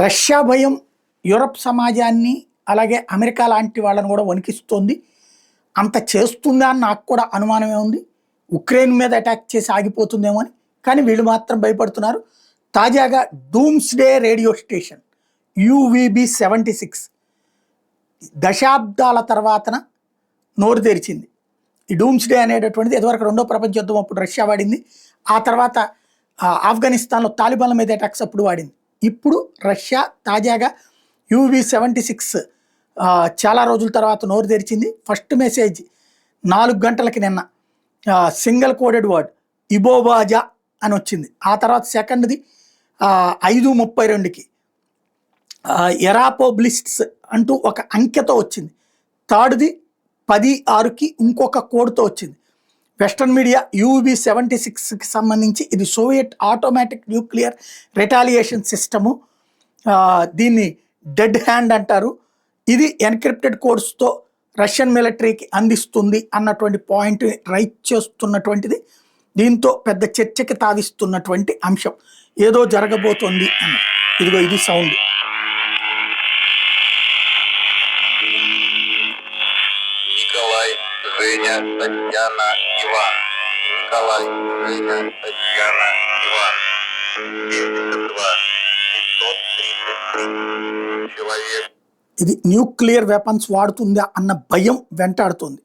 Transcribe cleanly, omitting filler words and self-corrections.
Russia భయం Europe సమాజాన్ని అలాగే అమెరికా లాంటి వాళ్ళని కూడా వణికిస్తోంది. అంత చేస్తుందా అని నాకు కూడా అనుమానమే ఉంది. ఉక్రెయిన్ మీద అటాక్ చేసి ఆగిపోతుందేమో అని. కానీ వీళ్ళు మాత్రం భయపడుతున్నారు. తాజాగా డూమ్స్డే రేడియో స్టేషన్ UVB-76 దశాబ్దాల తర్వాతన నోరు తెరిచింది. ఈ డూమ్స్డే అనేటటువంటిది ఇదివరకు రెండో ప్రపంచ యుద్ధం అప్పుడు రష్యా వాడింది. ఆ తర్వాత ఆఫ్ఘనిస్తాన్లో తాలిబాన్ల మీద అటాక్స్ అప్పుడు వాడింది. ఇప్పుడు రష్యా తాజాగా UV-76 చాలా రోజుల తర్వాత నోరు తెరిచింది. ఫస్ట్ మెసేజ్ 4 గంటలకి నిన్న సింగిల్ కోడెడ్ వర్డ్ ఇబోబాజా అని వచ్చింది. ఆ తర్వాత సెకండ్ది 5:32కి ఎరాపోబ్లిస్ట్స్ అంటూ ఒక అంకెతో వచ్చింది. థర్డ్ది 10:06కి ఇంకొక కోడ్తో వచ్చింది. వెస్టర్న్ మీడియా UV-76కి సంబంధించి ఇది Soviet automatic nuclear retaliation system, దీన్ని డెడ్ హ్యాండ్ అంటారు. ఇది ఎన్క్రిప్టెడ్ కోడ్స్తో రష్యన్ మిలిటరీకి అందిస్తుంది అన్నటువంటి పాయింట్ రైట్ చేస్తున్నటువంటిది. దీంతో పెద్ద చర్చకి తావిస్తున్నటువంటి అంశం. ఏదో జరగబోతోంది అని. ఇదిగో ఇది సౌండ్. Женя, Татьяна, Иван. Николай, Женя, Татьяна, Иван. 72, 533 человек. ఇది న్యూక్లియర్ వెపన్స్ వాడుతుందా అన్న భయం వెంటాడుతుంది.